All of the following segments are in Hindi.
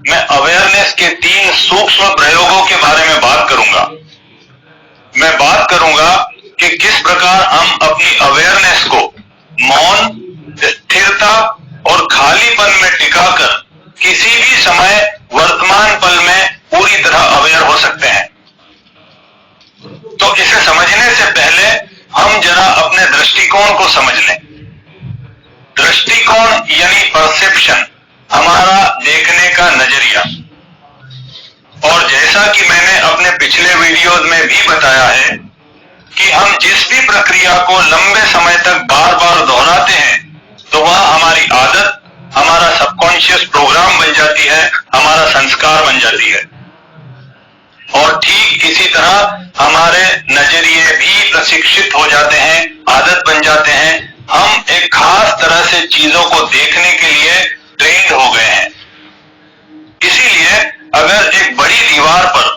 मैं अवेयरनेस के 3 सूक्ष्म प्रयोगों के बारे में बात करूंगा। मैं बात करूंगा कि किस प्रकार हम अपनी अवेयरनेस को मौन, स्थिरता और खालीपन में टिकाकर किसी भी समय वर्तमान पल में पूरी तरह अवेयर हो सकते हैं। तो इसे समझने से पहले हम जरा अपने दृष्टिकोण को समझ लें। दृष्टिकोण यानी परसेप्शन, हमारा देखने का नजरिया। और जैसा कि मैंने अपने पिछले वीडियोज में भी बताया है कि हम जिस भी प्रक्रिया को लंबे समय तक बार बार दोहराते हैं तो वह हमारी आदत, हमारा सबकॉन्शियस प्रोग्राम बन जाती है, हमारा संस्कार बन जाती है। और ठीक इसी तरह हमारे नजरिए भी प्रशिक्षित हो जाते हैं, आदत बन जाते हैं। हम एक खास तरह से चीजों को देखने के लिए ट्रेंड हो गए हैं। इसीलिए अगर एक बड़ी दीवार पर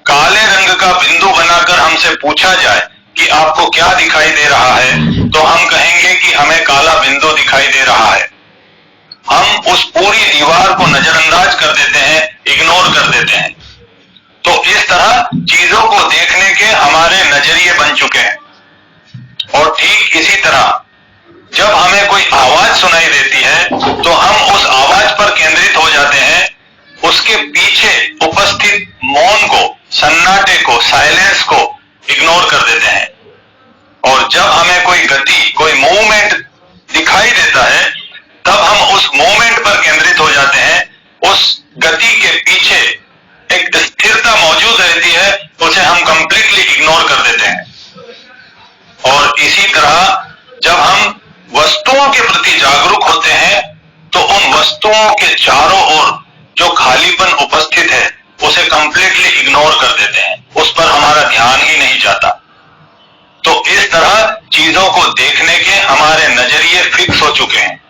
काले रंग का बिंदु बनाकर हमसे पूछा जाए कि आपको क्या दिखाई दे रहा है, तो हम कहेंगे कि हमें काला बिंदु दिखाई दे रहा है। हम उस पूरी दीवार को नजरअंदाज कर देते हैं, इग्नोर कर देते हैं। तो इस तरह चीजों को देखने के हमारे नजरिए बन चुके हैं। और ठीक इसी तरह जब हमें कोई आवाज सुनाई देती है तो हम उस आवाज पर केंद्रित हो जाते हैं, उसके पीछे उपस्थित मौन को, सन्नाटे को, साइलेंस को इग्नोर कर देते हैं। और जब हमें कोई गति, कोई मूवमेंट दिखाई देता है तब हम उस मूवमेंट पर केंद्रित हो जाते हैं। उस गति के पीछे एक स्थिरता मौजूद रहती है, उसे हम कंप्लीटली इग्नोर कर देते हैं। और इसी तरह जब हम वस्तुओं के प्रति जागरूक होते हैं तो उन वस्तुओं के चारों ओर जो खालीपन उपस्थित है उसे कंप्लीटली इग्नोर कर देते हैं, उस पर हमारा ध्यान ही नहीं जाता। तो इस तरह चीजों को देखने के हमारे नजरिए फिक्स हो चुके हैं।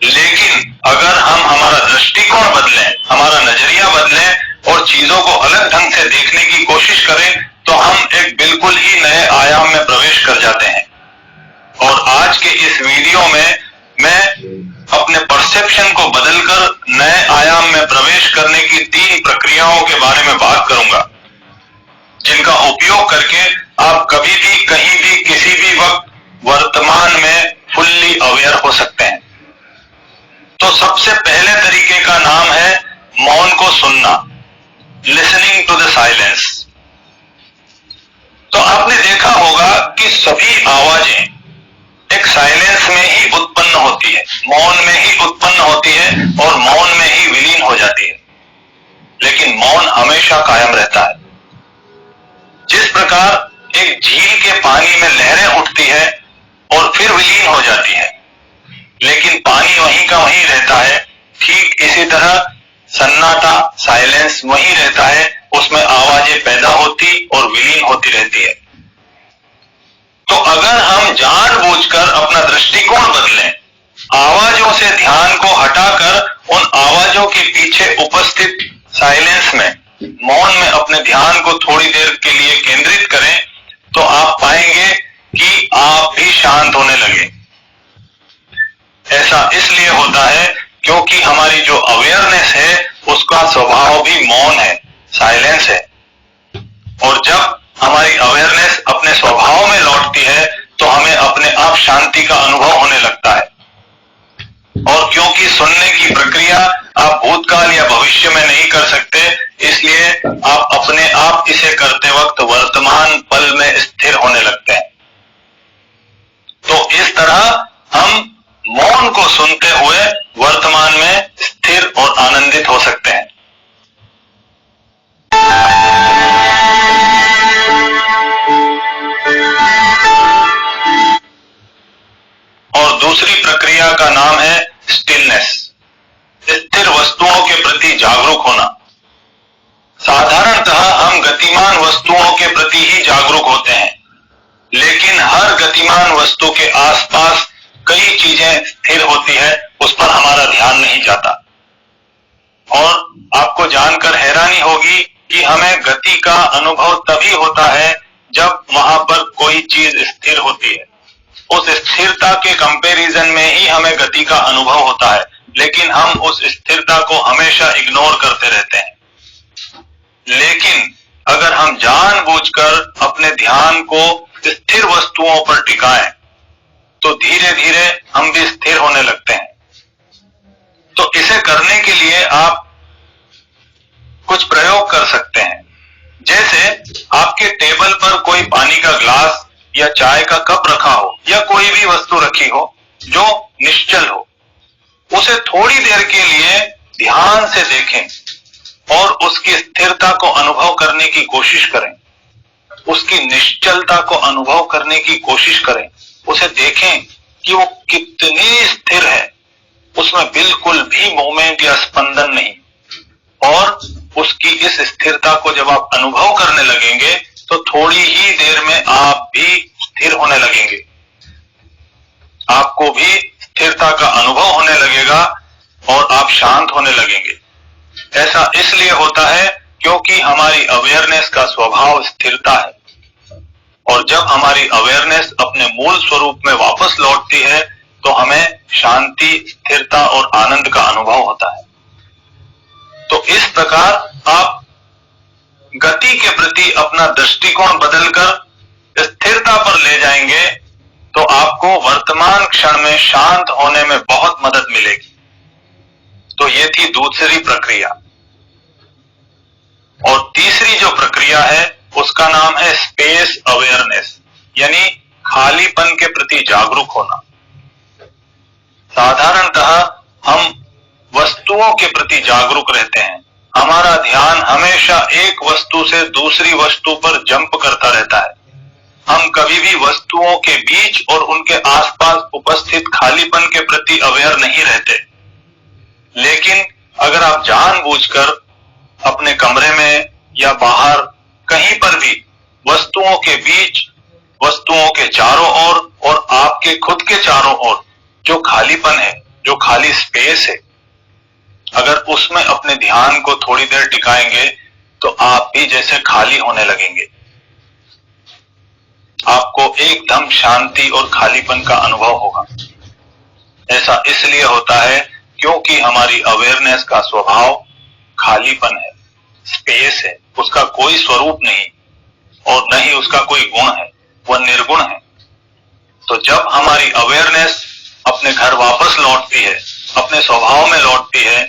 लेकिन अगर हम हमारा दृष्टिकोण बदलें, हमारा नजरिया बदलें और चीजों को अलग ढंग से देखने की कोशिश करें तो हम एक बिल्कुल ही नए आयाम में प्रवेश कर जाते हैं। और आज के इस वीडियो में मैं अपने परसेप्शन को बदलकर नए आयाम में प्रवेश करने की 3 प्रक्रियाओं के बारे में बात करूंगा, जिनका उपयोग करके आप कभी भी, कहीं भी, किसी भी वक्त वर्तमान में फुल्ली अवेयर हो सकते हैं। तो सबसे पहले तरीके का नाम है मौन को सुनना, लिसनिंग टू द साइलेंस। तो आपने देखा होगा कि सभी आवाजें एक साइलेंस में ही उत्पन्न होती है, मौन में ही उत्पन्न होती है और मौन में ही विलीन हो जाती है। लेकिन मौन हमेशा कायम रहता है। जिस प्रकार एक झील के पानी में लहरें उठती है और फिर विलीन हो जाती है, लेकिन पानी वहीं का वहीं रहता है, ठीक इसी तरह सन्नाटा, साइलेंस वहीं रहता है, उसमें आवाजें पैदा होती और विलीन होती रहती है। तो अगर हम जानबूझकर अपना दृष्टिकोण बदलें, आवाजों से ध्यान को हटाकर उन आवाजों के पीछे उपस्थित साइलेंस में, मौन में अपने ध्यान को थोड़ी देर के लिए केंद्रित करें, तो आप पाएंगे कि आप भी शांत होने लगे। ऐसा इसलिए होता है क्योंकि हमारी जो अवेयरनेस है उसका स्वभाव भी मौन है, साइलेंस है। और जब हमारी अवेयरनेस अपने स्वभाव में लौटती है तो हमें अपने आप शांति का अनुभव होने लगता है। और क्योंकि सुनने की प्रक्रिया आप भूतकाल या भविष्य में नहीं कर सकते, इसलिए आप अपने आप इसे करते वक्त वर्तमान पल में स्थिर होने लगते हैं। तो इस तरह हम मौन को सुनते हुए वर्तमान में स्थिर और आनंदित हो सकते हैं। और दूसरी प्रक्रिया का नाम है स्टिलनेस, स्थिर वस्तुओं के प्रति जागरूक होना। साधारणतः हम गतिमान वस्तुओं के प्रति ही जागरूक होते हैं, लेकिन हर गतिमान वस्तु के आसपास कई चीजें स्थिर होती है, उस पर हमारा ध्यान नहीं जाता। और आपको जानकर हैरानी होगी कि हमें गति का अनुभव तभी होता है जब वहां पर कोई चीज स्थिर होती है। उस स्थिरता के कंपैरिजन में ही हमें गति का अनुभव होता है, लेकिन हम उस स्थिरता को हमेशा इग्नोर करते रहते हैं। लेकिन अगर हम जानबूझकर अपने ध्यान को स्थिर वस्तुओं पर टिकाएं, तो धीरे धीरे हम भी स्थिर होने लगते हैं। तो इसे करने के लिए आप कुछ प्रयोग कर सकते हैं। जैसे आपके टेबल पर कोई पानी का ग्लास या चाय का कप रखा हो या कोई भी वस्तु रखी हो जो निश्चल हो, उसे थोड़ी देर के लिए ध्यान से देखें और उसकी स्थिरता को अनुभव करने की कोशिश करें, उसकी निश्चलता को अनुभव करने की कोशिश करें। उसे देखें कि वो कितनी स्थिर है, उसमें बिल्कुल भी मूवमेंट या स्पंदन नहीं। और उसकी इस स्थिरता को जब आप अनुभव करने लगेंगे तो थोड़ी ही देर में आप भी स्थिर होने लगेंगे, आपको भी स्थिरता का अनुभव होने लगेगा और आप शांत होने लगेंगे। ऐसा इसलिए होता है क्योंकि हमारी अवेयरनेस का स्वभाव स्थिरता है, और जब हमारी अवेयरनेस अपने मूल स्वरूप में वापस लौटती है तो हमें शांति, स्थिरता और आनंद का अनुभव होता है। तो इस प्रकार आप गति के प्रति अपना दृष्टिकोण बदलकर स्थिरता पर ले जाएंगे तो आपको वर्तमान क्षण में शांत होने में बहुत मदद मिलेगी। तो ये थी दूसरी प्रक्रिया। और तीसरी जो प्रक्रिया है उसका नाम है स्पेस अवेयरनेस, यानी खालीपन के प्रति जागरूक होना। साधारणतः हम वस्तुओं के प्रति जागरूक रहते हैं। हमारा ध्यान हमेशा एक वस्तु से दूसरी वस्तु पर जंप करता रहता है। हम कभी भी वस्तुओं के बीच और उनके आसपास उपस्थित खालीपन के प्रति अवेयर नहीं रहते। लेकिन अगर आप जानबूझकर अपने कमरे में या बाहर कहीं पर भी वस्तुओं के बीच, वस्तुओं के चारों ओर और आपके खुद के चारों ओर जो खालीपन है, जो खाली स्पेस है, अगर उसमें अपने ध्यान को थोड़ी देर टिकाएंगे तो आप भी जैसे खाली होने लगेंगे। आपको एकदम शांति और खालीपन का अनुभव होगा। ऐसा इसलिए होता है क्योंकि हमारी अवेयरनेस का स्वभाव खालीपन है, स्पेस है, उसका कोई स्वरूप नहीं और न ही उसका कोई गुण है, वह निर्गुण है। तो जब हमारी अवेयरनेस अपने घर वापस लौटती है, अपने स्वभाव में लौटती है,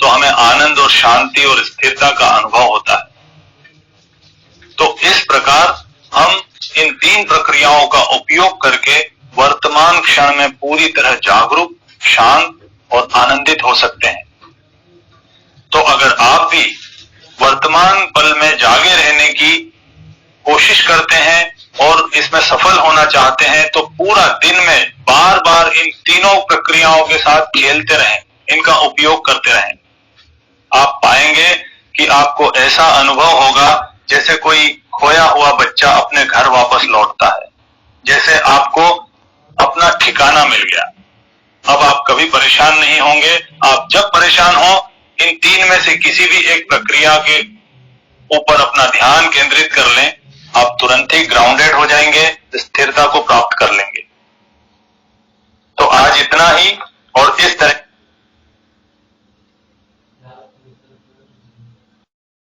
तो हमें आनंद और शांति और स्थिरता का अनुभव होता है। तो इस प्रकार हम इन तीन प्रक्रियाओं का उपयोग करके वर्तमान क्षण में पूरी तरह जागरूक, शांत और आनंदित हो सकते हैं। तो अगर आप भी वर्तमान पल में जागे रहने की कोशिश करते हैं और इसमें सफल होना चाहते हैं तो पूरा दिन में बार बार इन तीनों प्रक्रियाओं के साथ खेलते रहें, इनका उपयोग करते रहें। आप पाएंगे कि आपको ऐसा अनुभव होगा जैसे कोई खोया हुआ बच्चा अपने घर वापस लौटता है, जैसे आपको अपना ठिकाना मिल गया। अब आप कभी परेशान नहीं होंगे। आप जब परेशान हो, इन तीन में से किसी भी एक प्रक्रिया के ऊपर अपना ध्यान केंद्रित कर लें, आप तुरंत ही ग्राउंडेड हो जाएंगे, स्थिरता को प्राप्त कर लेंगे। तो आज इतना ही, और इस तरह